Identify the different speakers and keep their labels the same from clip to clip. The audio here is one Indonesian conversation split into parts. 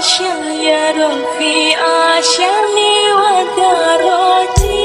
Speaker 1: يا ربي عاشني ودرجي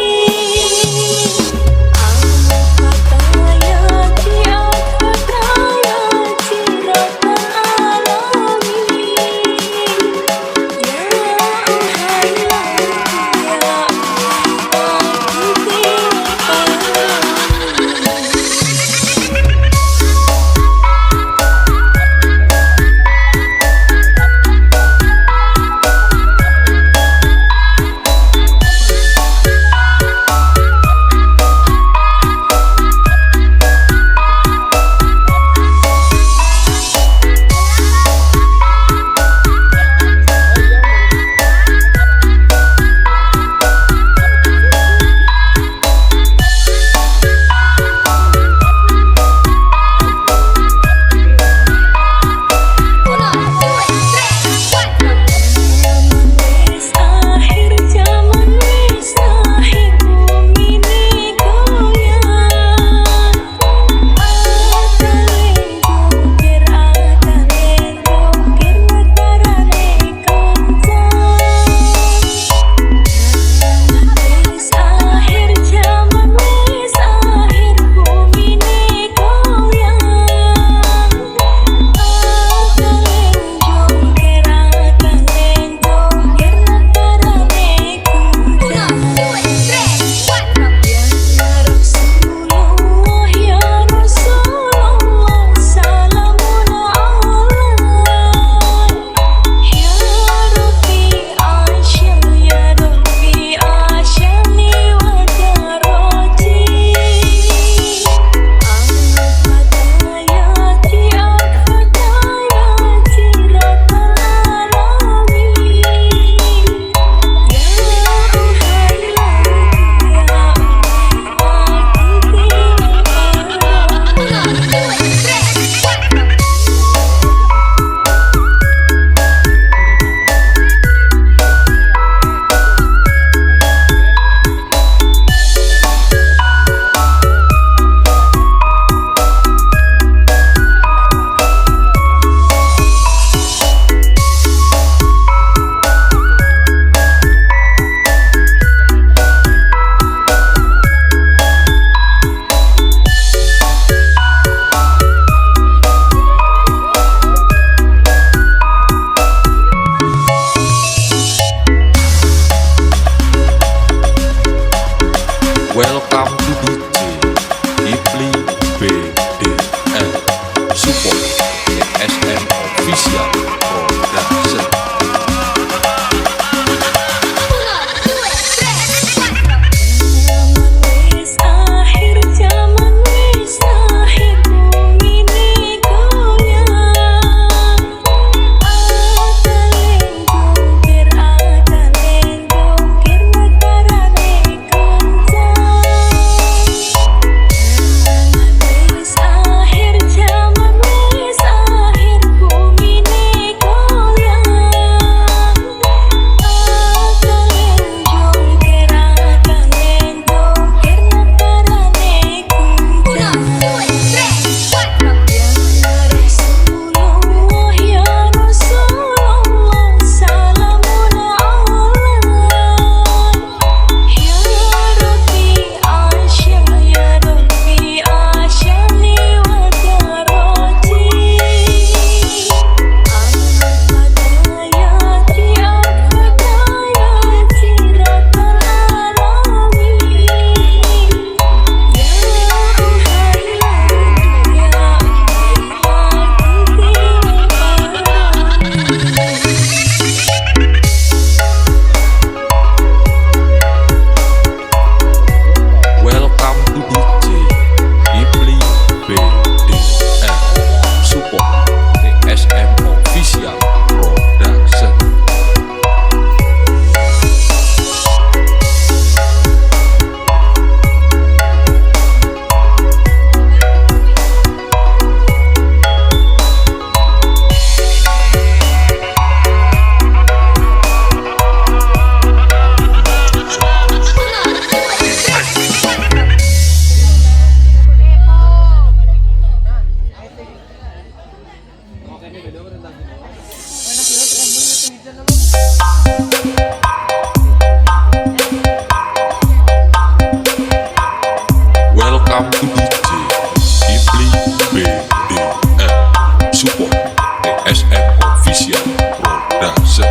Speaker 2: Official Production.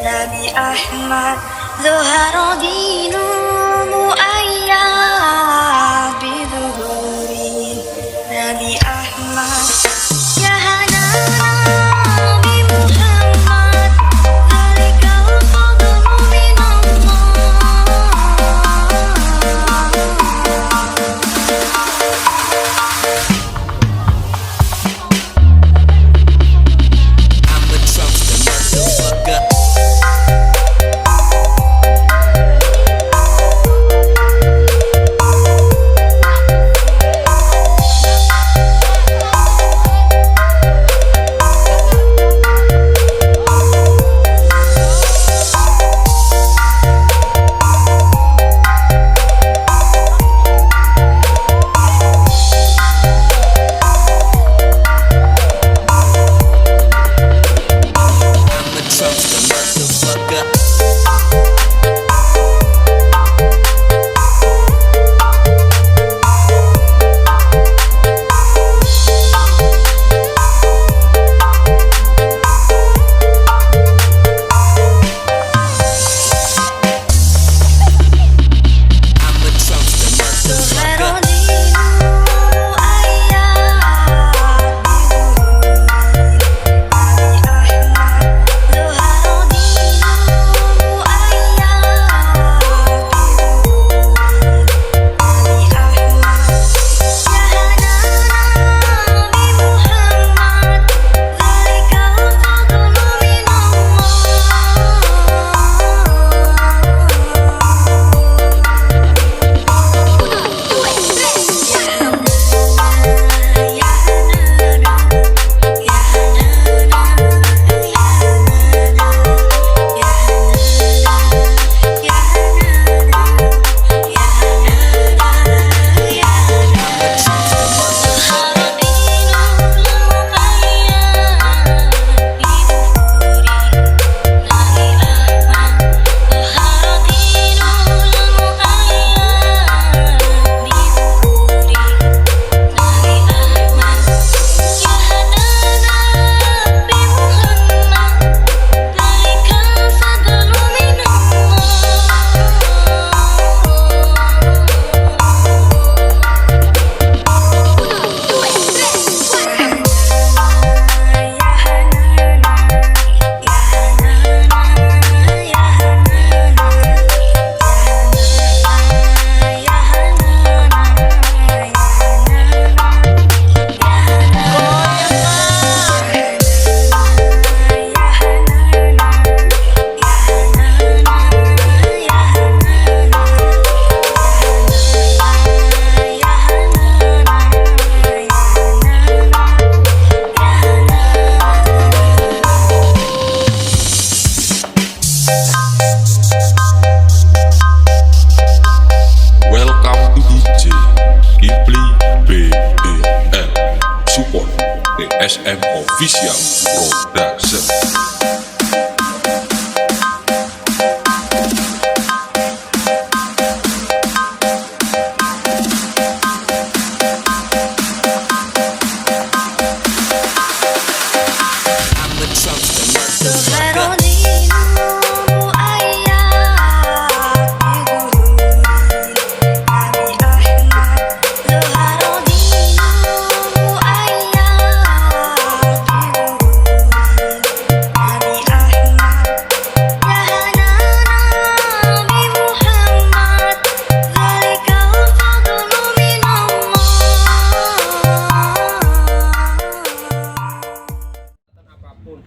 Speaker 1: Nabi Ahmad Zuhara dinu muayyad biduhuri Nabi Ahmad ya hanana bi Muhammad zalikal fadlu minallah.
Speaker 3: I'm a Trumpster, motherfucker.
Speaker 2: SM Official Production.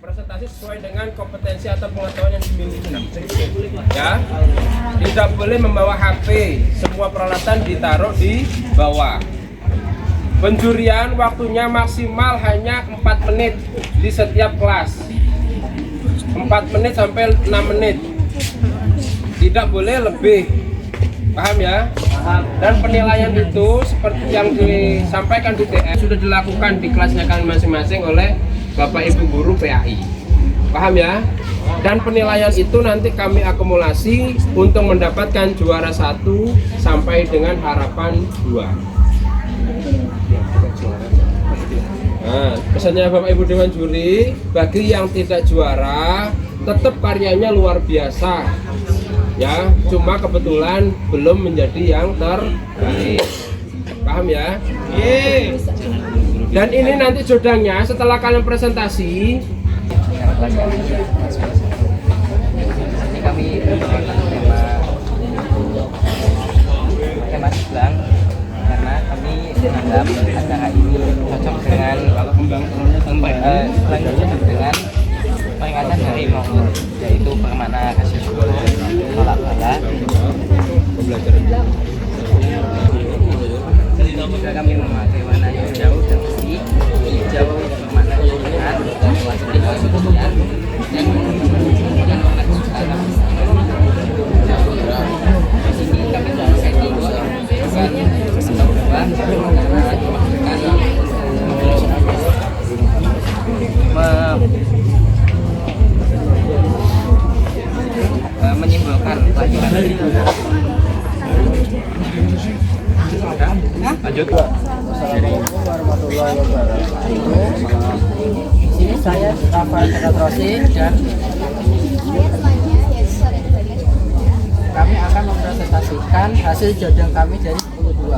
Speaker 4: Presentasi sesuai dengan kompetensi atau pengetahuan yang dimiliki. Ya, tidak boleh membawa HP. Semua peralatan ditaruh di bawah. Penjurian waktunya maksimal hanya 4 menit di setiap kelas. 4 menit sampai 6 menit. Tidak boleh lebih. Paham ya? Paham. Dan penilaian itu seperti yang disampaikan di TS sudah dilakukan di kelasnya kalian masing-masing oleh Bapak Ibu Guru PAI. Paham ya? Dan penilaian itu nanti kami akumulasi untuk mendapatkan juara 1 sampai dengan harapan 2. Nah, pesannya Bapak Ibu Dewan Juri, bagi yang tidak juara, tetap karyanya luar biasa. Ya, cuma kebetulan belum menjadi yang terbaik. Paham ya? Dan ini nanti jodangnya setelah kalian presentasi.
Speaker 5: Kami tema Islam karena kami menganggap acara ini cocok dengan dengan peringatan Hari Maulid, yaitu permana kasih syukur tolak bala. Juga kami memakai warna hijau dan putih. Hijau bermakna kemuliaan, putih kesucian, dan di sini kami setting menyimbolkan kelahiran. Lanjut.
Speaker 6: Assalamualaikum warahmatullahi wabarakatuh. Di sini saya Rafael Rosi dan kami akan mempresentasikan hasil jodang kami dari 10-2.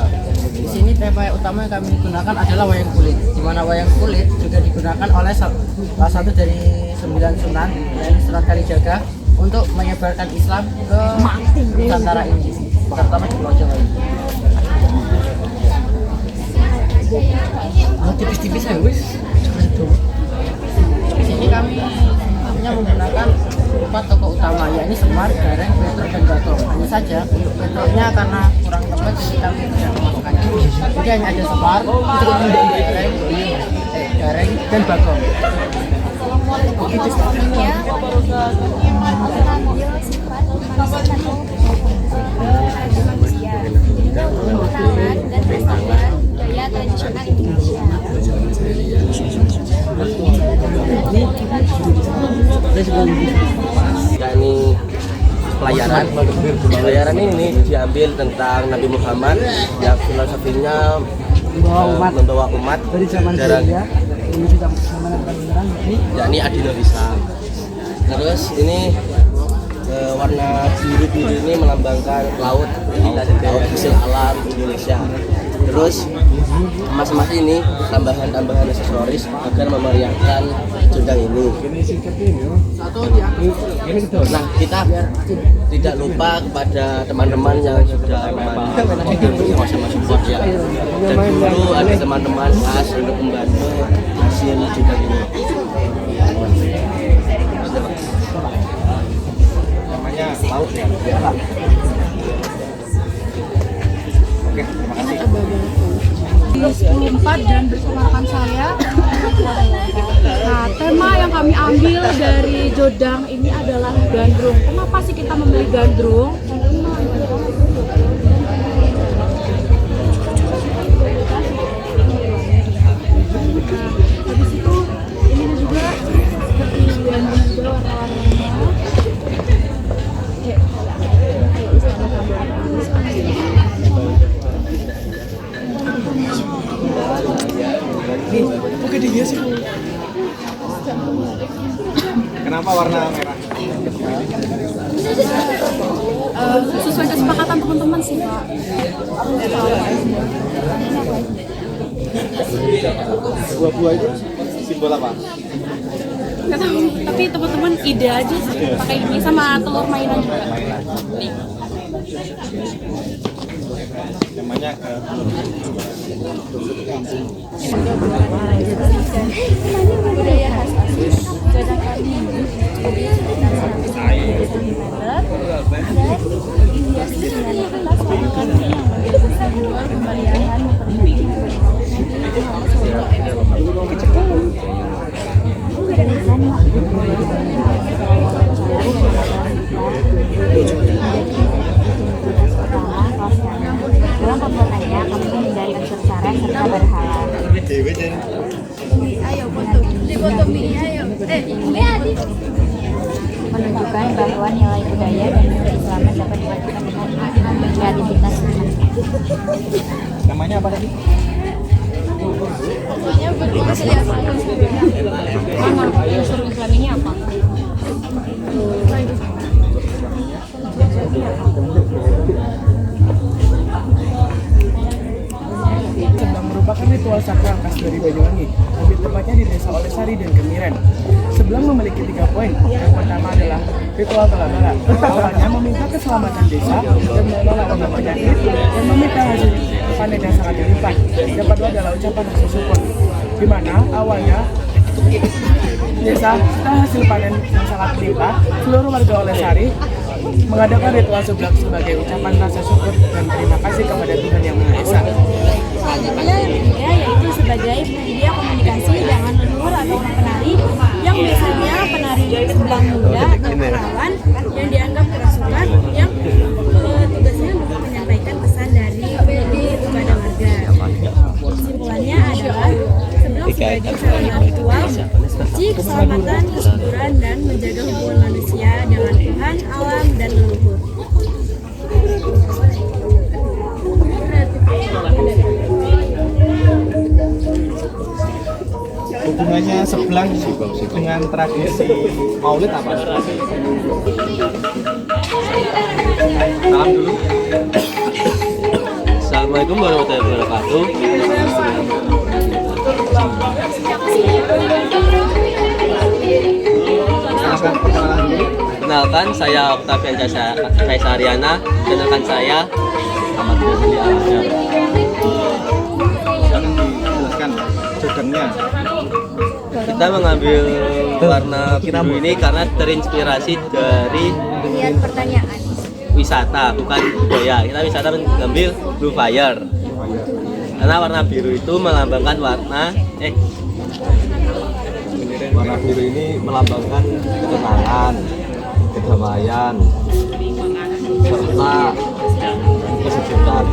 Speaker 6: Di sini tema utama yang kami gunakan adalah wayang kulit, di mana wayang kulit juga digunakan oleh salah satu dari 9 sunan yaitu Sunan Kalijaga untuk menyebarkan Islam ke Nusantara ini, terutama di Pulau Jawa ini. Tipis-tipis ya wis. Di sini kami hanya menggunakan 4 tokoh utama, yakni Semar, Gareng, Petruk, dan Bagong. Hanya saja untuk Petruknya karena kurang tepat jadi kami tidak memasukkannya. Jadi hanya ada Semar, Gareng, dan Bagong.
Speaker 1: Begitu sebenarnya yang mengambil sifat manusia untuk kenalan dan pelestarian budaya tradisional Indonesia.
Speaker 5: Yakni pelayaran ini diambil tentang Nabi Muhammad yang filosofinya membawa umat
Speaker 6: Dari zaman
Speaker 5: dari
Speaker 6: jahiliyah menuju zaman beneran,
Speaker 5: yakni adilul Islam. Terus ini warna biru ini melambangkan laut hasil alam Indonesia. Terus emas-emas ini tambahan aksesoris agar memeriahkan jodang ini. Nah, kita tidak lupa kepada teman-teman yang sudah membantu sama-sama support ya. Dan dulu ada teman-teman khas untuk membantu hasil jodang ini. Namanya laut ya. Oke, terima kasih.
Speaker 7: Di 10-4 dan bersama rekan saya. Nah, tema yang kami ambil dari jodang ini adalah gandrung. Kenapa sih kita memilih gandrung? Habis itu ini juga seperti gandrung juga warna-warnanya.
Speaker 5: Kenapa warna merah?
Speaker 7: Sesuai kesepakatan teman-teman sih, Pak.
Speaker 5: Buah-buah itu simbol apa?
Speaker 7: Nggak tahu, tapi teman-teman ide aja sih pakai ini sama telur mainan juga. Nih.
Speaker 5: Namanya
Speaker 1: Budaya khas asli jodang kami dihiasi dengan tas warna-warni yang berkesan kemeriahan dalam pembuatannya kami menghindari unsur sara serta berhalal.
Speaker 7: Ayo foto, di foto mini ayo. Lihat.
Speaker 8: Namanya apa tadi?
Speaker 1: Mana unsur Islaminya apa?
Speaker 9: Sedang merupakan ritual sakral khas dari Banyuwangi, lebih tepatnya di Desa Olesari dan Kemiren. Sebelang memiliki 3 poin. Yang pertama adalah ritual Kalabara. Awalnya meminta keselamatan desa dan menolak wabah penyakit dan meminta hasil panen yang sangat berlimpah. Yang kedua adalah ucapan rasa syukur, di mana awalnya desa setelah hasil panen yang sangat berlimpah, seluruh warga Olesari mengadakan ritual seblak sebagai ucapan rasa syukur dan terima kasih kepada Tuhan Yang Maha Esa.
Speaker 7: Selanjutnya yang ketiga yaitu sebagai media komunikasi dengan leluhur atau orang penari yang biasanya penari sebelang muda atau perawan yang dianggap kerasukan yang tugasnya untuk menyampaikan pesan dari leluhur kepada warga. Kesimpulannya adalah sebelang sebagai sarana ritual suci, keselamatan, kesuburan, dan menjaga hubungan manusia dengan Tuhan, alam, dan leluhur.
Speaker 8: Hubungannya sebelang dengan tradisi Maulid apa? Salam dulu.
Speaker 5: Assalamualaikum warahmatullahi wabarakatuh.
Speaker 8: Silakan perkenalan dulu.
Speaker 5: Kenalkan, saya Octavian Kaisariana dan rekan saya Ahmad Ghazali Al-Azhar.
Speaker 8: Silakan dijelaskan jodangnya.
Speaker 5: Kita mengambil warna biru ini karena terinspirasi dari
Speaker 1: Lihat pertanyaan.
Speaker 5: wisata, bukan budaya. Kita wisata mengambil blue fire. Karena warna biru itu melambangkan warna
Speaker 8: Warna biru ini melambangkan ketenangan, kedamaian, serta kesejukan.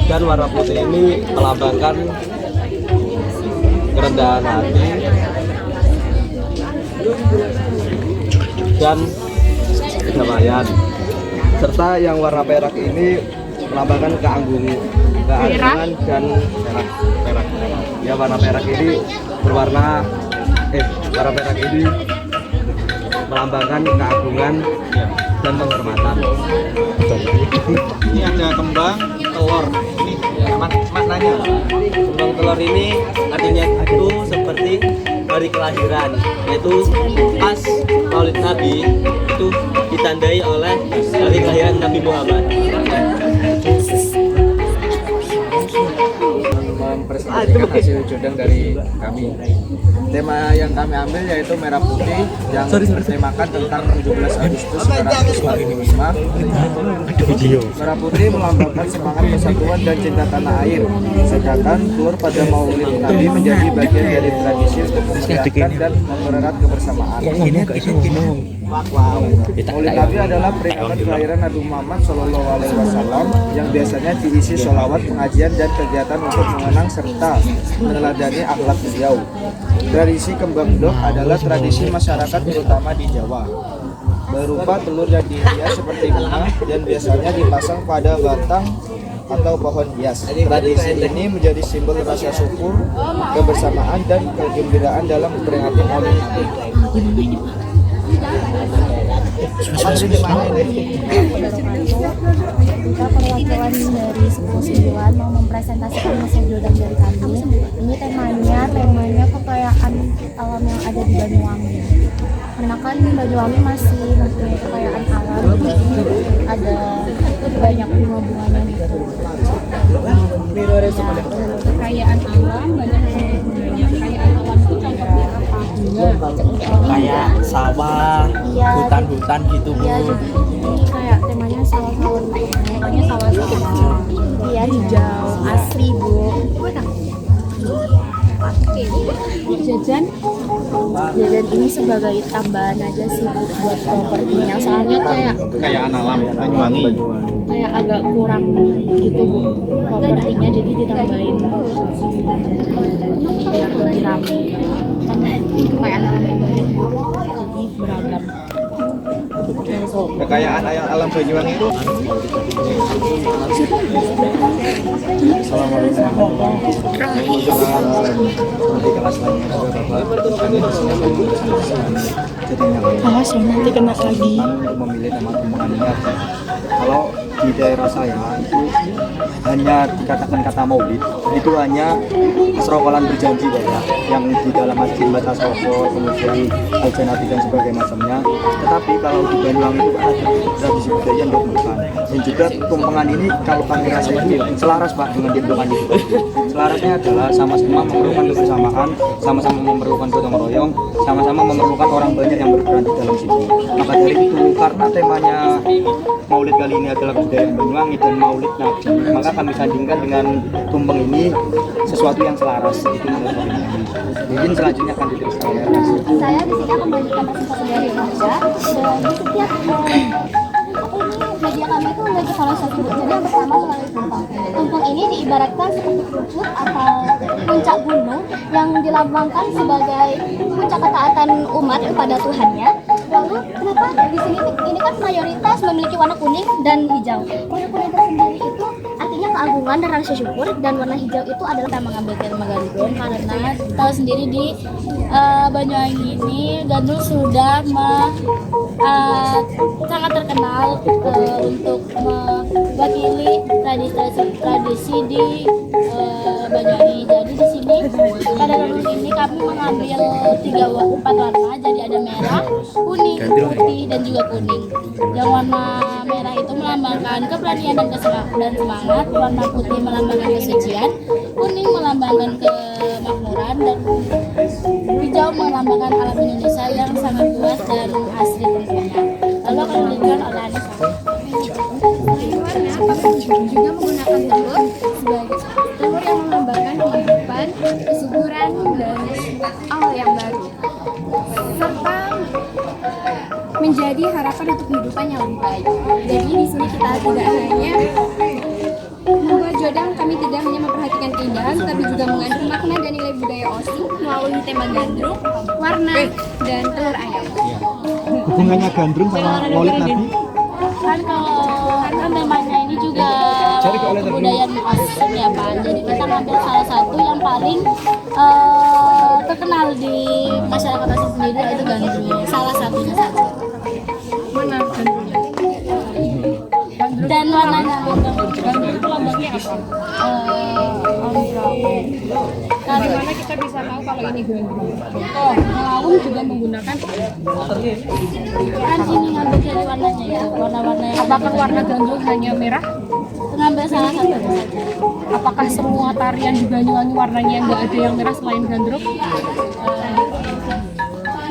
Speaker 8: Dan warna putih ini melambangkan kerendahan hati dan kedamaian. Serta yang warna perak ini melambangkan keagungan dan perak. Ya, warna perak ini warna perak ini melambangkan keagungan dan penghormatan. Ini ada kembang telur. Ini maknanya.
Speaker 5: Kembang telur ini artinya itu seperti hari kelahiran, yaitu pas Maulid Nabi itu ditandai oleh hari kelahiran Nabi Muhammad.
Speaker 6: Mempresentasikan hasil jodang dari kami. Tema yang kami ambil yaitu merah putih yang bertemakan tentang 17 Agustus 1945. Merah putih melambangkan semangat persatuan dan cinta tanah air. Sedangkan telur pada Maulid Nabi menjadi bagian dari tradisi untuk memeriahkan dan mempererat kebersamaan. Maulid Nabi adalah peringatan kelahiran Nabi Muhammad SAW yang biasanya diisi sholawat, pengajian, dan kegiatan untuk mengenang serta meneladani akhlak beliau. Tradisi kembang dok adalah tradisi masyarakat terutama di Jawa. Berupa telur yang dihias seperti bunga dan biasanya dipasang pada batang atau pohon hias. Tradisi ini menjadi simbol rasa syukur, kebersamaan, dan kegembiraan dalam memperingati Maulid Nabi.
Speaker 1: Kita perwakilan dari 10-9 mau mempresentasikan hasil jodang dari kami. Ini temanya kekayaan alam yang ada di Banyuwangi. Karena kan Banyuwangi masih mempunyai kekayaan alam, ada banyak bunga-bunganya gitu. Kekayaan alam, banyak bunga-bunganya. Kekayaan alam itu contohnya apa?
Speaker 6: Kayak sawah, hutan-hutan gitu Bu.
Speaker 1: Iya, jadi ini kayak temanya sawah-sawah gitu. Temanya sawah-sawah. Iya, hijau, asri Bu. Jajan ini sebagai tambahan aja sih Bu, buat propertinya. Soalnya kayak
Speaker 8: Kekayaan alam Banyuwangi.
Speaker 1: kayak agak kurang gitu Bu propertinya, jadi ditambahin biar lebih rame. Kan kekayaan alam yang banyak Bu, jadi beragam.
Speaker 8: Kekayaan alam Banyuwangi itu. Di kelas lainnya juga Bapak kami harusnya
Speaker 1: Awas ya nanti kena lagi.
Speaker 8: untuk memilih nama tumbuhan ini. Kalau di daerah saya itu hanya dikatakan kata maulid itu hanya keserokolan berjanji ya, yang di dalam masjid batas soko kemudian al-janati dan sebagainya macamnya. Tetapi kalau di Banyuwangi itu ada tradisi budaya yang bukan, dan juga tumpengan ini kalau kami rasa itu selaras Pak dengan tumpengan itu. Selarasnya adalah sama-sama memerlukan kebersamaan, sama-sama memerlukan gotong royong, sama-sama memerlukan orang banyak yang berperan di dalam situ. Maka dari itu, karena temanya Maulid kali ini adalah budaya Banyuwangi dan Maulid Nabi, maka kami sandingkan dengan tumpeng ini sesuatu yang selaras. Itu menurut kami. Mungkin selanjutnya akan diteruskan ya.
Speaker 1: Saya di sini akan melanjutkan presentasi dari Indonesia dan di setiap media kami itu memiliki filosofi. Jadi yang pertama melalui tumpeng. Tumpeng ini diibaratkan seperti kerucut atau puncak gunung yang dilambangkan sebagai puncak ketaatan umat kepada Tuhannya. Lalu kenapa di sini ini kan mayoritas memiliki warna kuning dan hijau. Warna kuning tersendiri itu artinya keagungan dan rasa syukur, dan warna hijau itu adalah kita mengambil tema gandrung karena tahu sendiri di Banyuwangi ini gandrung sudah sangat terkenal untuk mewakili tradisi di Banyuwangi. Jadi di sini pada gandrung ini kami mengambil 4 warna, jadi ada merah, kuning, putih, dan juga kuning. Yang warna merah itu melambangkan keberanian dan semangat, warna putih melambangkan kesucian, kuning melambangkan kemakmuran, dan hijau melambangkan alam Indonesia yang sangat luas dan asri tentunya. Lalu akan dilanjutkan oleh Anissa.
Speaker 7: Warna kami juga menggunakan telur yang melambangkan kehidupan, kesuburan, dan awal yang baru, serta menjadi harapan untuk kehidupan yang lebih baik. Jadi di sini kita tidak hanya membuat jodang, kami tidak hanya memperhatikan keindahan, tapi juga mengandung makna dan nilai budaya Osing melalui tema gandrung, warna, dan telur ayam.
Speaker 8: Hubungannya gandrung sama Maulid Nabi?
Speaker 1: Kan temanya ini juga kebudayaan Osing ya Pak. Jadi kita ngambil salah satu yang paling terkenal di masyarakat Osing sendiri, yaitu gandrung. Salah satunya saja.
Speaker 7: Mana gandrungnya?
Speaker 1: Dan warnanya gandrung itu lambangnya apa?
Speaker 7: Dari mana kita bisa tahu kalau ini gandrung? Oh, Ngelaun juga menggunakan
Speaker 1: Kan ini ngambil dari warnanya ya, warna-warna yang
Speaker 7: apakah warna gandrung hanya merah?
Speaker 1: ngambil salah satu saja.
Speaker 7: Apakah semua tarian di Banyuwangi warnanya nggak ada yang merah selain gandrung?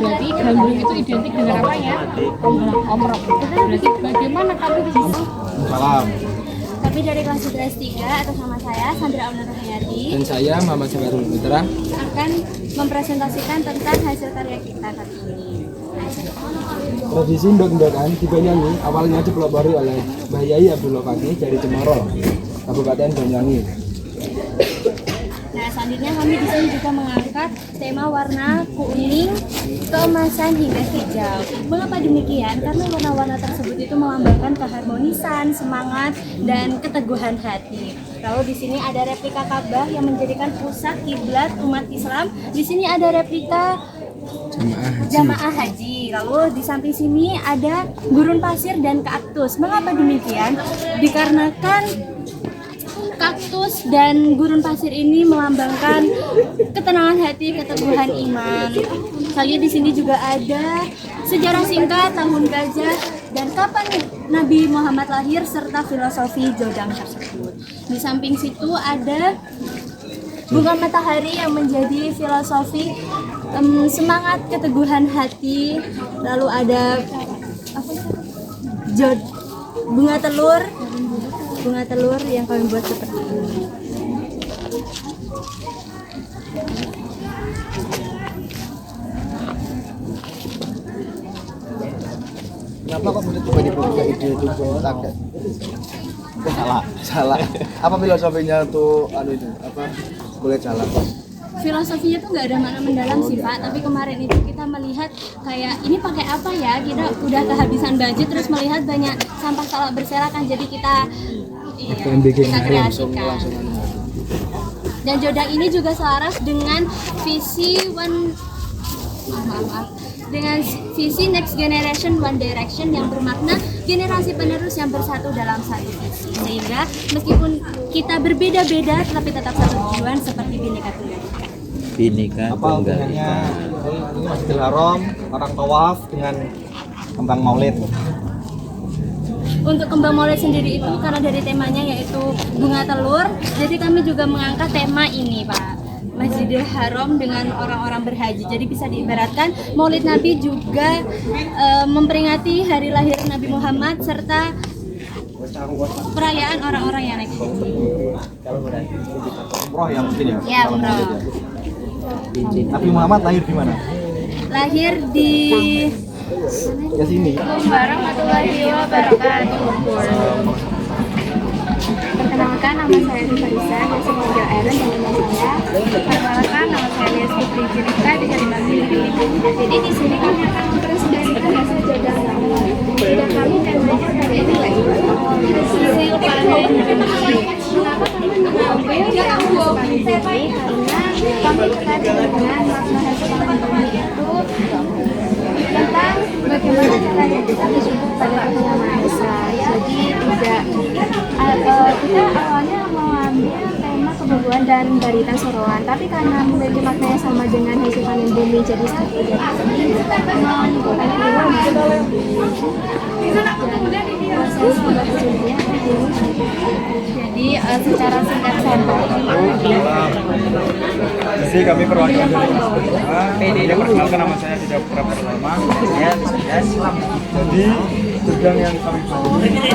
Speaker 7: Berarti gandrung itu identik dengan apa ya? Omrok. Berarti bagaimana kami bisa?
Speaker 8: Salam.
Speaker 1: Tapi dari kelas 3 atas nama saya Sandra Auna Rohayati
Speaker 4: Dan saya Muhammad Sabarul Putra
Speaker 1: akan mempresentasikan tentang hasil karya kita kali ini.
Speaker 4: Tradisi ndok-ndokan di Banyuwangi awalnya dipelopori oleh Mbah Yai Abdullah Fakih dari Cemoro, Kabupaten Banyuwangi.
Speaker 1: Nah, selanjutnya kami di sini juga mengangkat tema warna kuning, keemasan hingga hijau. Mengapa demikian? Karena warna-warna tersebut itu melambangkan keharmonisan, semangat, dan keteguhan hati. Lalu di sini ada replika Ka'bah yang menjadikan pusat kiblat umat Islam. Di sini ada replika jamaah haji. Lalu di samping sini ada gurun pasir dan kaktus. Mengapa demikian? Dikarenakan kaktus dan gurun pasir ini melambangkan ketenangan hati, keteguhan iman. Selanjutnya di sini juga ada sejarah singkat, tahun gajah, dan kapan Nabi Muhammad lahir serta filosofi jodang tersebut. Di samping situ ada bunga matahari yang menjadi filosofi semangat, keteguhan hati. Lalu ada bunga telur yang kami buat seperti ini.
Speaker 8: Kenapa kok tiba-tiba punya ide itu buat target? Salah. Apa filosofinya untuk itu? Boleh jalan?
Speaker 1: filosofinya tuh nggak ada makna mendalam sih Pak, tapi kemarin itu kita melihat kayak ini pakai apa ya, kita udah kehabisan budget terus melihat banyak sampah salak berserakan, jadi kita kreasikan. Dan Jodang ini juga selaras dengan visi dengan visi Next Generation One Direction yang bermakna generasi penerus yang bersatu dalam satu visi, sehingga meskipun kita berbeda-beda tapi tetap satu tujuan seperti Bhinneka Tunggal Ika.
Speaker 5: Bhinneka Tunggal Ika.
Speaker 8: Ini Masjidil Haram, orang tawaf dengan kembang maulid.
Speaker 1: Untuk kembang maulid sendiri itu karena dari temanya yaitu bunga telur, jadi kami juga mengangkat tema ini Pak, Masjidil Haram dengan orang-orang berhaji. Jadi bisa diibaratkan Maulid Nabi juga memperingati hari lahir Nabi Muhammad serta perayaan orang-orang yang naik haji.
Speaker 8: Umroh yang mungkin ya?
Speaker 1: Ya, umroh.
Speaker 8: Nabi Muhammad lahir di mana?
Speaker 1: Lahir di
Speaker 8: Ya sini.
Speaker 1: Warahmatullahi wabarakatuh. Perkenalkan, nama saya Rifarisa, biasa dipanggil Aaron dan nama saya. Perkenalkan, nama saya Lias Putri Jirika, bisa dipanggil Lili. Jadi di sini kami akan mempresentasikan hasil Jodang kami. Jodang kami temanya hari ini yaitu sisi panen. Kenapa kami mengambil hasil panen ini? Karena kami tertarik dengan makna hasil panen itu tentang bagaimana caranya kita bersyukur pada Tuhan Maha Esa. Jadi kita awalnya mengambil tema kebaguan dan barita soroan, tapi karena memiliki makna yang sama dengan hasil panen bumi, jadi seperti ini menyimpulkannya jadi secara singkat
Speaker 8: Jadi kami perwakilan dari perkenalkan, nama saya Tidak Putra Perlama. Jadi Jodang yang kami buat itu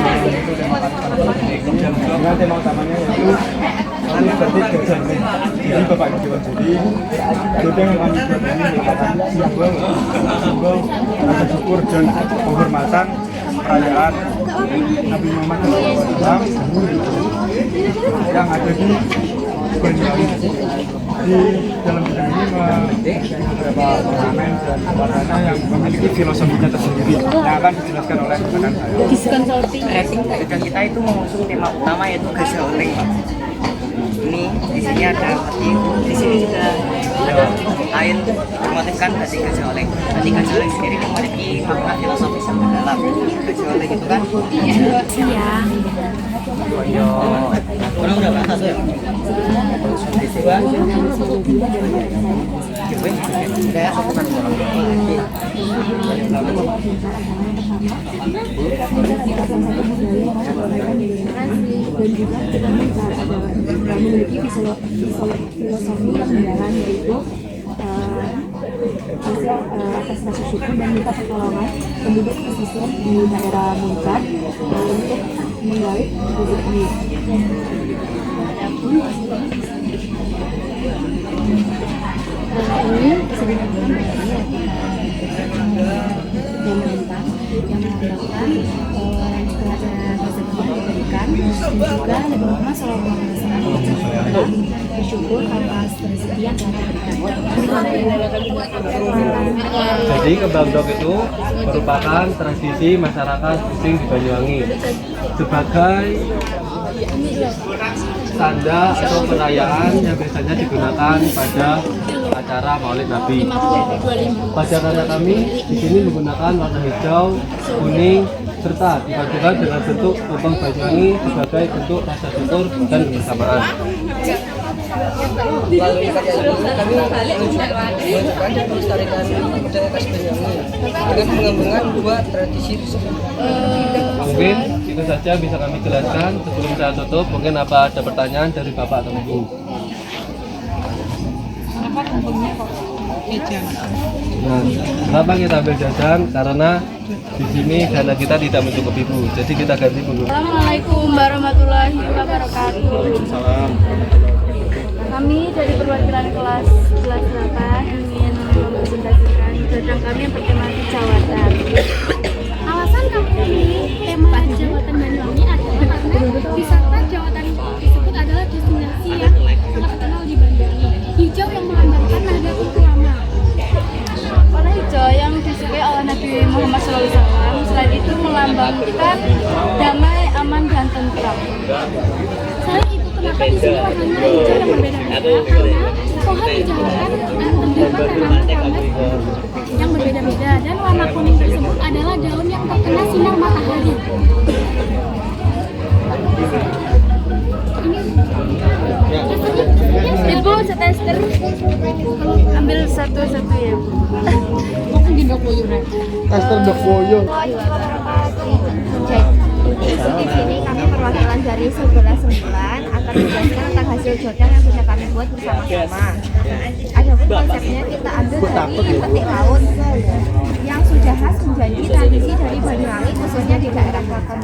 Speaker 8: dengan tema utamanya yaitu seperti Jodang. Jadi Bapak Ibu, jadi Jodang yang kami buat ini merupakan simbol rasa syukur dan penghormatan perayaan Nabi Muhammad SAW yang ada di Banyuwangi. Di dalam bidang ini beberapa ornamen dan warnanya yang memiliki filosofinya tersendiri yang akan dijelaskan oleh rekan saya.
Speaker 6: Jodang kita itu mengusung tema utama yaitu gazaoling. Ini di sini ada hati, di sini juga ada air dimotifkan hati gazaoling. Hati gazaoling sendiri memiliki makna filosofis yang mendalam. Gazaoling itu kan kurang berapa satu ya? Kayak aku kan
Speaker 1: dan juga kita memiliki filosofi yang mendalam, yaitu atas rasa syukur dan minta pertolongan penduduk pesisir di daerah Muncrat untuk menggali rezeki. Ini bisa dikatakan yang mengandalkan setelah rezeki diberikan, dan juga Nabi Muhammad SAW bersyukur atas rezeki yang telah diberikan.
Speaker 10: Jadi kembang dok itu merupakan tradisi masyarakat Bising di Banyuwangi sebagai tanda atau perayaan yang biasanya digunakan pada acara Maulid Nabi. Pada karya kami di sini menggunakan warna hijau, kuning, serta dipadukan dengan bentuk lubang Banyuwangi sebagai bentuk rasa syukur dan kebersamaan.
Speaker 6: Melalui karya ini kami menunjukkan dan melestarikan budaya khas Banyuwangi dengan pengembangan dua tradisi tersebut.
Speaker 10: Mungkin itu saja bisa kami jelaskan. Sebelum saya tutup, mungkin apa ada pertanyaan dari Bapak atau Ibu? Nah, kenapa kita ambil jajan? Karena di sini dana kita tidak mencukupi Bu, jadi kita ganti dulu.
Speaker 1: Assalamualaikum warahmatullahi wabarakatuh. Kami dari perwakilan kelas 8 ingin mempresentasikan Jodang kami yang bertematik jawatan. Alasan kami memilih tema jawatan Banyuwangi adalah karena wisata jawatan tersebut adalah destinasi yang sangat terkenal di Banyuwangi. Hijau yang
Speaker 7: menginginkan damai, aman, dan tentram. Selain itu, kenapa di sini warnanya hijau yang berbeda-beda? Karena pohon dijauhkan dan terdapat tanaman-tanaman yang berbeda-beda, dan warna kuning tersebut adalah daun yang terkena sinar matahari. Ibu setester ambil satu-satu ya. Mungkin di dokoyo nih.
Speaker 9: Tester dokoyo.
Speaker 1: Di sini kami perwakilan dari 11 akan menjelaskan tentang hasil jodang yang sudah kami buat bersama-sama. Adapun konsepnya kita ambil dari petik laut yang sudah khas menjadi tradisi dari Banyuwangi, khususnya di daerah Selatan.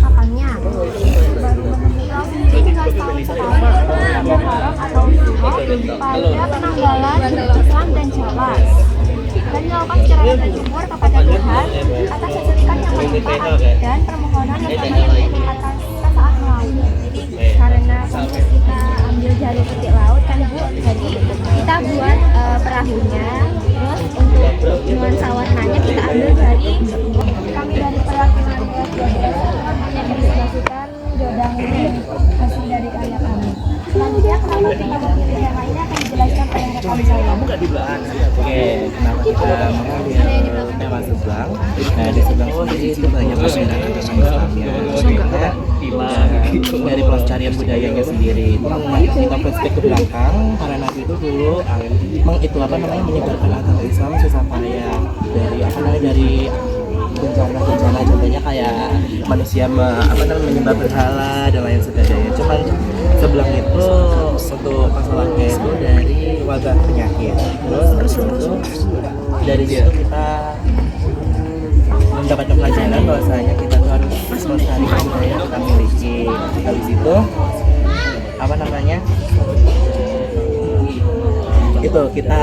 Speaker 1: Kapannya? Tinggal setahun sekali atau pada penanggalan Islam dan Jawa. Dan dilakukan secara berjemur kepada Tuhan atas kesulitan yang menimpa dan permohonan yang bermanfaat atas saat melaut. Karena kita ambil dari petik laut kan Bu, jadi kita buat perahunya, terus untuk nuansa warnanya kita ambil dari kami dari perwakilan yang diilustrasikan jodang ini hasil dari karya kami. Selanjutnya kenapa kita memilih yang lainnya akan dijelaskan oleh rekan saya.
Speaker 6: Oke, kenapa kita mengambil tema sebelah? Nah, di sebelah sendiri itu banyak perbedaan antara Islam ya. Dari pelestarian budayanya sendiri. Kita flashback ke belakang, para nabi itu dulu menyebarkan agama Islam susah payah dari bencana-bencana, contohnya kayak manusia menyembah berhala dan lain sebagainya. Cuman sebelum itu untuk masalahnya itu dari wabah penyakit. Terus dari situ kita mendapatkan pelajaran bahwasanya kita tuh harus melestarikan budaya yang kita miliki. Habis itu itu kita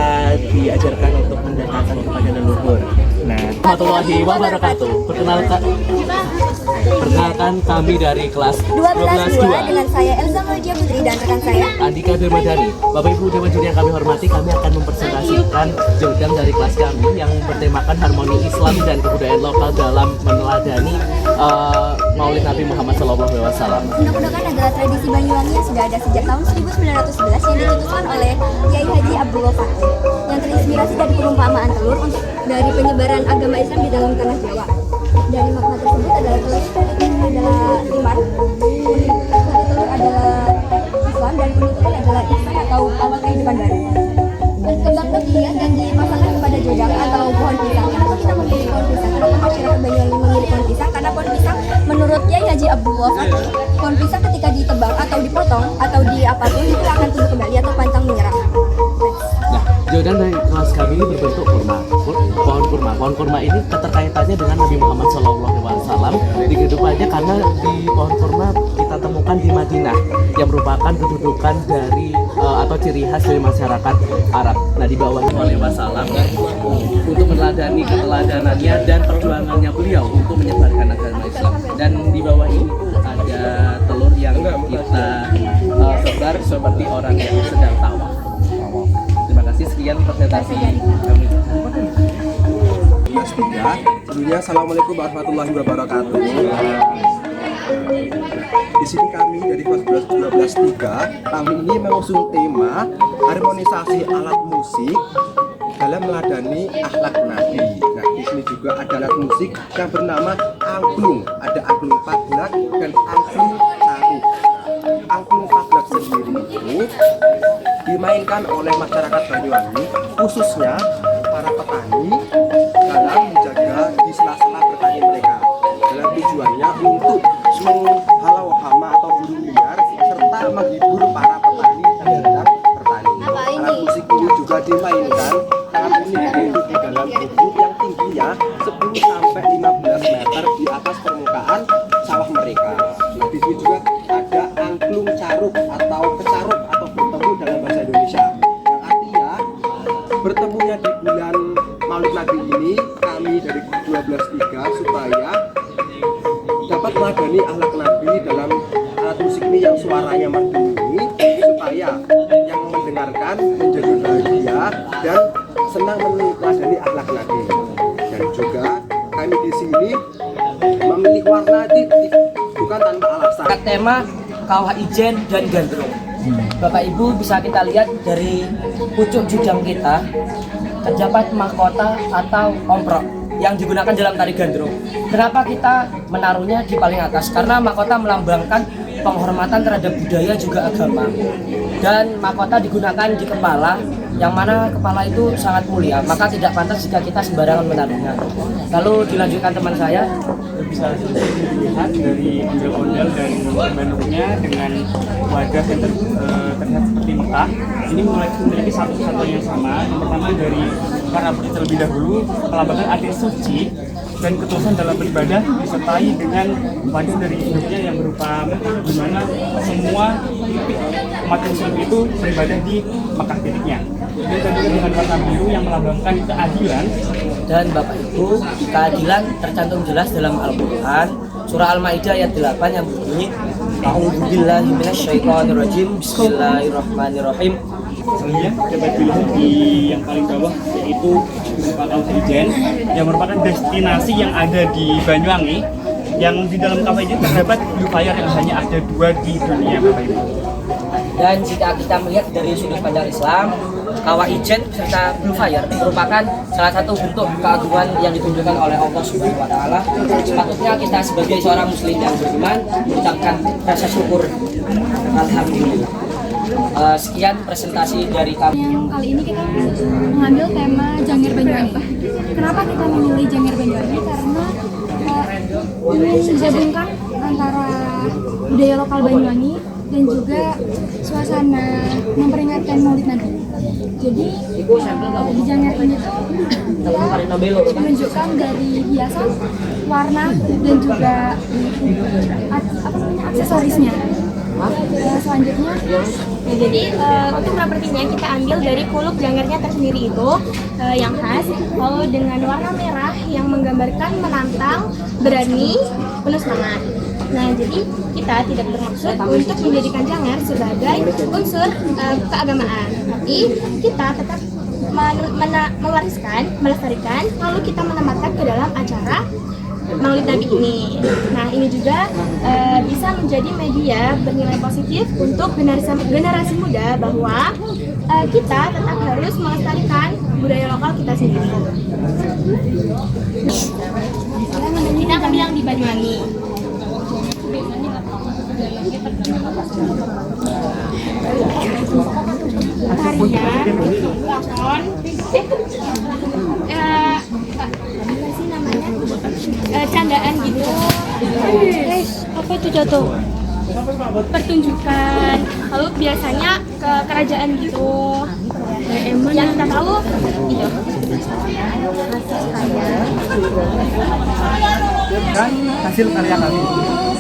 Speaker 6: diajarkan untuk mendekatkan kepada leluhur. Nah,
Speaker 10: Warahmatullahi wabarakatuh. Perkenalkan kami dari kelas 12-2
Speaker 1: dengan saya Elza Madia Putri dan rekan saya
Speaker 10: Andika Dermadani. Bapak Ibu Dewan Juri yang kami hormati, kami akan mempresentasikan jodang dari kelas kami yang bertemakan harmoni Islam dan kebudayaan lokal dalam meneladani Maulid Nabi Muhammad SAW.
Speaker 1: Undang-undangan adalah tradisi Banyuwangi yang sudah ada sejak tahun 1911 yang dicetuskan oleh Kiai Haji Abdul Fatih yang terinspirasi dari perumpamaan telur untuk dari penyebaran agama Islam di dalam tanah Jawa. Dari makna tersebut adalah telur adalah iman, telur adalah Islam, dan kuning telur adalah Islam atau awal kehidupan baru. Kembang tebias yang dipasangkan kepada jodang atau pohon pisang. Kenapa kita memilih pohon pisang? Kenapa masyarakat Banyuwangi memilih pohon pisang? Karena pohon pisang menurut Kiai Haji Abdullah Fatih, pohon pisang ketika ditebang atau dipotong atau di apapun itu akan tumbuh kembali atau pantang menyerah.
Speaker 10: Nah, jodang dari kelas kami ini berbentuk pohon kurma. Pohon kurma ini keterkaitannya dengan Nabi Muhammad SAW di kehidupannya, karena di pohon kurma kita temukan di Madinah yang merupakan kedudukan dari atau ciri khas dari masyarakat Arab. Nah, di bawahnya oleh Wasallam untuk meneladani keteladanannya dan perjuangannya beliau untuk menyebarkan agama Islam. Dan di bawah ini ada telur yang kita sebar seperti orang yang sedang tawaf. Terima kasih, sekian presentasi kami.
Speaker 11: Sebelumnya, Assalamualaikum warahmatullahi wabarakatuh. Di sini kami dari kelas 12-3, kami ini mengusung tema harmonisasi alat musik dalam meladani akhlak Nabi. Nah, di sini juga ada alat musik yang bernama angklung. Ada angklung paglak dan angklung caruk. Angklung paglak sendiri itu dimainkan oleh masyarakat Banyuwangi, khususnya para petani dalam menjaga di sela-sela bertani mereka. Dalam tujuannya untuk menghalau hama atau burung liar serta menghibur para petani yang sedang bertani. Alat musik ini juga dimainkan sangat unik, yaitu di dalam bubuk yang tingginya 10-15 meter di atas permukaan sawah mereka. Nah, di sini juga ada angklung caruk atau kecaruk atau bertemu dalam bahasa Indonesia, yang artinya bertemunya di bulan Maulid Nabi ini kami dari 12-3 supaya dapat meladani akhlak Nabi dalam alat musik ini yang suaranya merdu ini, supaya yang mendengarkan menjadi bahagia dan senang meneladani akhlak Nabi. Dan juga kami di sini memilih warna bukan tanpa alasan.
Speaker 6: Tema Kawah Ijen dan Gandrung. Bapak Ibu bisa kita lihat dari pucuk jujang kita, terdapat mahkota atau omprok yang digunakan dalam tari gandrung. Kenapa kita menaruhnya di paling atas? Karena mahkota melambangkan penghormatan terhadap budaya juga agama. Dan mahkota digunakan di kepala, yang mana kepala itu sangat mulia, maka tidak pantas jika kita sembarangan menaruhnya. Lalu dilanjutkan teman saya.
Speaker 9: Bisa dilihat dari ondel-ondel dan bentuknya dengan wajah yang terlihat seperti Mekah. Ini memiliki satu yang sama. Yang pertama dari warna putih terlebih dahulu, melambangkan arti suci dan ketulusan dalam beribadah, disertai dengan wajah dari hidupnya yang berupa Mekah, di mana semua umat Muslim itu beribadah di Mekah titiknya. Dan kedua dengan warna biru yang melambangkan keadilan.
Speaker 6: Dan Bapak Ibu, keadilan tercantum jelas dalam Al-Quran Surah Al-Ma'idah ayat 8 yang berbunyi A'udzubillahi minasyaitonirrajim Bismillahirrahmanirrahim.
Speaker 9: Selanjutnya dapat dilihat di yang paling bawah, yaitu Kawah Ijen yang merupakan destinasi yang ada di Banyuwangi, yang di dalam kawah Ijen terdapat blue fire yang hanya ada 2 di dunia, Bapak Ibu.
Speaker 6: Dan jika kita melihat dari sudut pandang Islam, Kawah Ijen serta Blue Fire merupakan salah satu bentuk keagungan yang ditunjukkan oleh Allah Subhanahu wa Ta'ala. Sepatutnya kita sebagai seorang muslim yang beriman mengucapkan rasa syukur. Alhamdulillah. Sekian presentasi dari kami.
Speaker 1: Yang kali ini kita mengambil tema Janger Banyuwangi. Kenapa kita memilih Janger Banyuwangi? Karena ingin menggabungkan antara budaya lokal Banyuwangi dan juga suasana memperingatkan Maulid Nabi. Jadi di Janger ini tuh kita menunjukkan dari hiasan, warna dan juga aksesorisnya. Selanjutnya,
Speaker 12: jadi untuk propertinya kita ambil dari kuluk jangernya tersendiri itu yang khas, lalu dengan warna merah yang menggambarkan menantang, berani, penuh semangat. Nah, jadi kita tidak bermaksud untuk menjadikan janger sebagai unsur keagamaan, tapi kita tetap mewariskan, melestarikan, lalu kita menempatkan ke dalam acara Maulid Nabi ini. Nah, ini juga bisa menjadi media bernilai positif untuk generasi muda bahwa kita tetap harus melestarikan budaya lokal kita sendiri. Kita akan bilang di Banyuwangi. Tarian, lakon, candaan gitu. Apa itu jatuh? Pertunjukan. Lalu biasanya ke kerajaan gitu. Yang kita tahu itu.
Speaker 9: Dan hasil karya kami.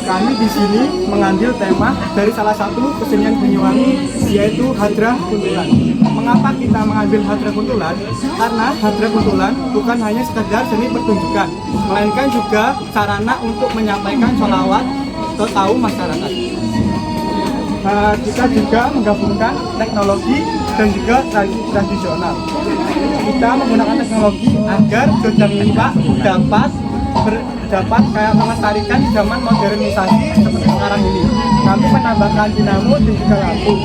Speaker 9: Kami di sini mengambil tema dari salah satu kesenian Banyuwangi, yaitu Hadrah Kuntulan. Mengapa kita mengambil Hadrah Kuntulan? Karena Hadrah Kuntulan bukan hanya sekedar seni pertunjukan, melainkan juga sarana untuk menyampaikan sholawat ke kaum masyarakat. Kita juga menggabungkan teknologi dan juga tradisional. Kita menggunakan teknologi agar jojang kita dapat kayak melestarikan zaman modernisasi seperti sekarang ini. Kami menambahkan dinamo dan juga lampu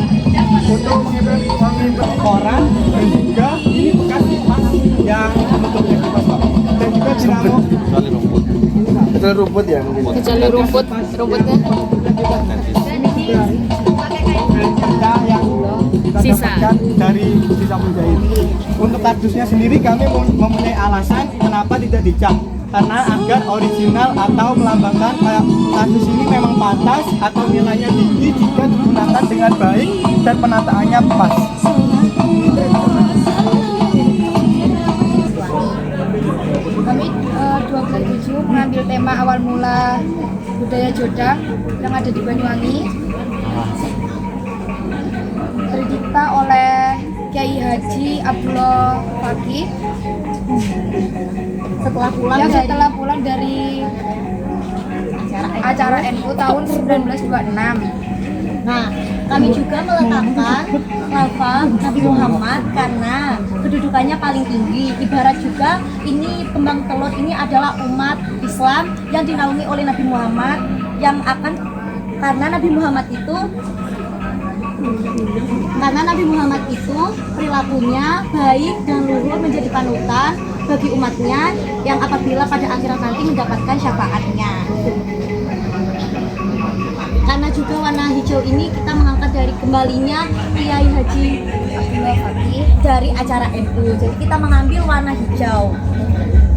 Speaker 9: untuk mengimpor koran dan juga ini bekas emas yang bentuknya dipasang. Dan juga dinamo
Speaker 10: Kecuali rumput ya mungkin.
Speaker 7: Kecuali rumputnya.
Speaker 9: yang kita dapatkan dari sisa menjahit. Untuk kardusnya sendiri kami mempunyai alasan kenapa tidak dicap, karena agar original atau melambangkan kardus ini memang pantas atau nilainya tinggi jika digunakan dengan baik dan penataannya pas.
Speaker 1: kami 27 mengambil tema awal mula budaya Jodang yang ada di Banyuwangi, tercipta oleh Kiai Haji Abdullah Fakih setelah pulang dari acara NU tahun 1926.
Speaker 12: Nah,
Speaker 1: Kami juga meletakkan lafal Nabi Muhammad karena kedudukannya paling tinggi. Ibarat juga ini kembang telur ini adalah umat Islam yang dinaungi oleh Nabi Muhammad yang akan karena Nabi Muhammad itu perilakunya baik dan luhur menjadi panutan bagi umatnya yang apabila pada akhirat nanti mendapatkan syafaatnya. Karena juga warna hijau ini kita mengangkat dari kembalinya Kiai Haji Abdullah Fakih dari acara NU. Jadi kita mengambil warna hijau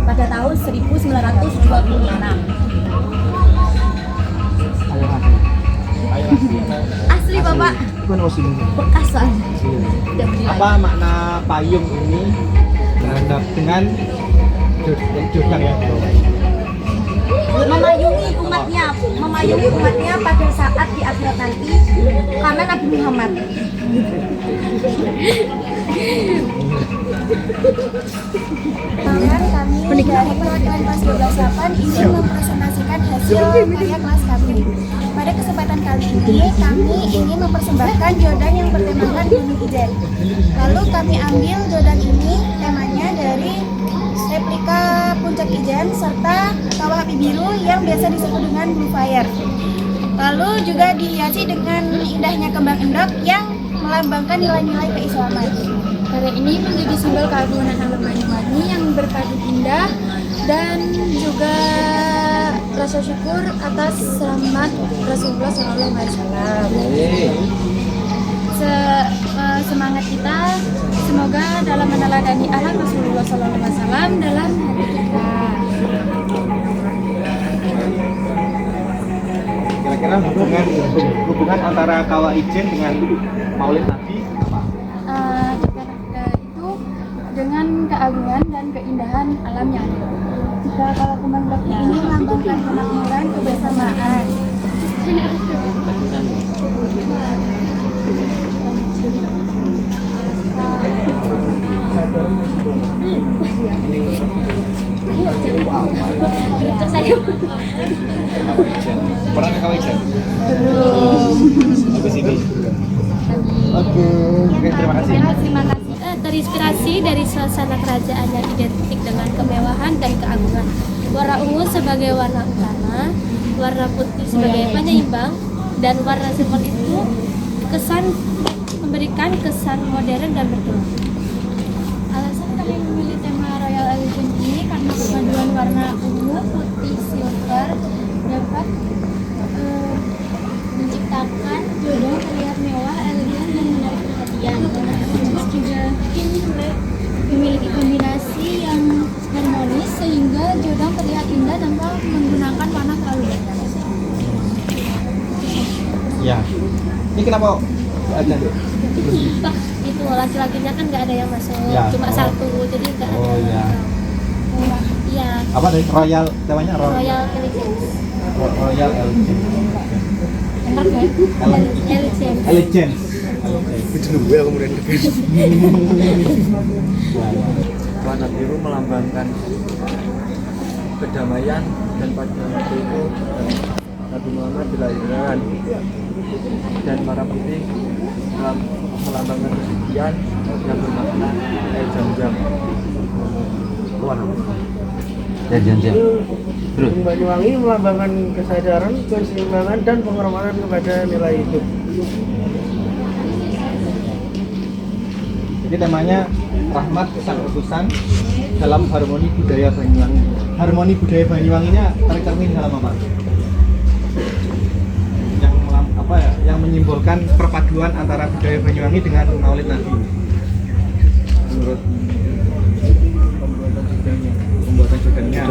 Speaker 1: pada tahun 1926. Asli Bapak, bekasan.
Speaker 8: Apa makna payung ini terhadap dengan jodang yang
Speaker 1: memayungi umatnya pada saat di akhirat nanti karena Nabi Muhammad. Kami dari perwakilan kelas 12-8 ingin mempresentasikan hasil karya kelas kami. Pada kesempatan kali ini kami ingin mempersembahkan jodan yang bertemakan Bumi Ijen. Lalu kami ambil jodan ini temanya dari replika Puncak Ijen serta Kawah Api Biru yang biasa disebut dengan Blue Fire. Lalu juga dihiasi dengan indahnya kembang endok yang melambangkan nilai-nilai keislaman. Karya ini menjadi simbol keagungan alam Banyuwangi yang berpadu indah dan juga rasa syukur atas selamat Rasulullah SAW. Semangat kita semoga dalam meneladani akhlak Rasulullah SAW dalam hati kita.
Speaker 8: Kira-kira hubungan antara Kawah Ijen dengan Maulid Nabi apa?
Speaker 1: Itu dengan keagungan dan keindahan alamnya. Jika kalau kembang baki ini melambangkan kemakmuran kebersamaan.
Speaker 8: Pernah ke Kawah Ijen?
Speaker 1: Belum.
Speaker 8: Habis ini. Oke, terima kasih.
Speaker 12: Terima kasih. Terinspirasi dari suasana kerajaan yang identik dengan kemewahan dan keagungan. Warna ungu sebagai warna utama, warna putih sebagai penyeimbang, dan warna silver itu memberikan kesan modern dan bertuah.
Speaker 1: Alasan kami memilih tema Royal Elegant ini karena perpaduan warna ungu, putih, silver dapat menciptakan jodoh terlihat mewah, elegan, dan menarik perhatian. Terus juga memiliki kombinasi yang harmonis sehingga jodoh terlihat indah tanpa menggunakan warna terlalu banyak.
Speaker 8: Ya, ini kenapa ada?
Speaker 12: Itu laki-lakinya kan nggak ada yang masuk,
Speaker 8: Ya.
Speaker 12: cuma satu, jadi nggak ada.
Speaker 8: Oh ya.
Speaker 12: Iya.
Speaker 8: Apa dari Royal namanya?
Speaker 12: Royal Elegance.
Speaker 8: Royal Elegant.
Speaker 1: Enak ya?
Speaker 12: Elegance.
Speaker 8: Elegant.
Speaker 11: Itu gue aku kemudian
Speaker 8: Warna biru melambangkan kedamaian dan pada waktu itu Nabi Muhammad dilahirkan dan warna putih melambangkan kesucian yang bermakna air jam-jam. Warna jam-jam. Terus
Speaker 9: Banyuwangi melambangkan kesadaran, keseimbangan dan penghormatan kepada nilai hidup.
Speaker 8: Jadi temanya rahmat sang utusan dalam harmoni budaya Banyuwangi. Harmoni budaya Banyuwanginya tercermin dalam apa? Yang menyimbolkan perpaduan antara budaya Banyuwangi dengan Maulid Nabi. Menurut pembuatan jodangnya.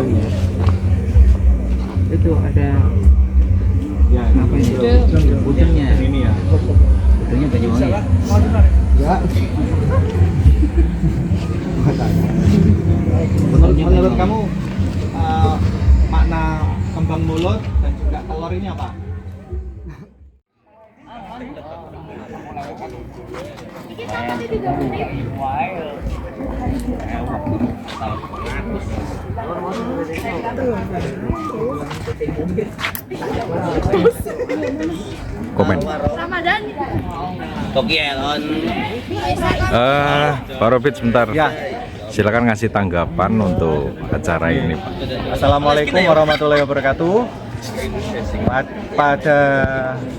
Speaker 6: Itu ada
Speaker 8: Ya, apa ini?
Speaker 6: Budangnya.
Speaker 8: Ini ya.
Speaker 6: Budangnya Banyuwangi.
Speaker 8: Ya. Menurut kamu makna kembang mulut dan juga telur ini apa?
Speaker 13: Komen.
Speaker 7: Ramadan.
Speaker 13: Pak Robit sebentar. Ya. Silakan ngasih tanggapan untuk acara ini, Pak.
Speaker 8: Assalamualaikum warahmatullahi wabarakatuh. Pada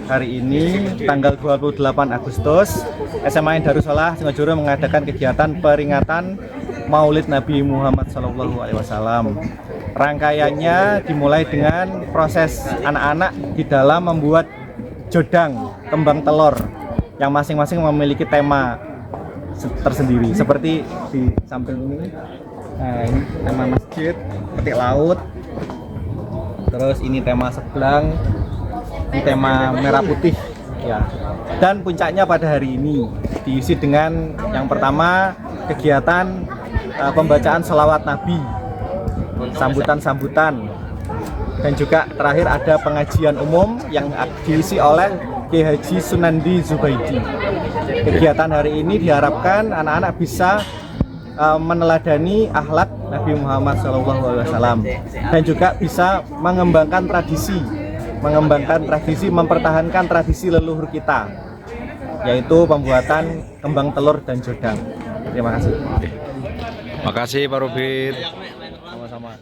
Speaker 8: hari ini tanggal 28 Agustus SMA Darussalah Singojuru mengadakan kegiatan peringatan Maulid Nabi Muhammad SAW. Rangkaiannya dimulai dengan proses anak-anak di dalam membuat jodang kembang telur yang masing-masing memiliki tema tersendiri, seperti di samping ini. Nah, ini tema masjid, petik laut. Terus ini tema sebelang, ini tema merah putih ya. Dan puncaknya pada hari ini diisi dengan yang pertama kegiatan pembacaan selawat Nabi, sambutan-sambutan, dan juga terakhir ada pengajian umum yang diisi oleh Kiai Haji Sunandi Zubaidi. Kegiatan hari ini diharapkan anak-anak bisa meneladani akhlak Nabi Muhammad SAW dan juga bisa mengembangkan tradisi, mempertahankan tradisi leluhur kita, yaitu pembuatan kembang telur dan jodang. Terima kasih.
Speaker 13: Makasih Pak Robit.
Speaker 8: Sama-sama.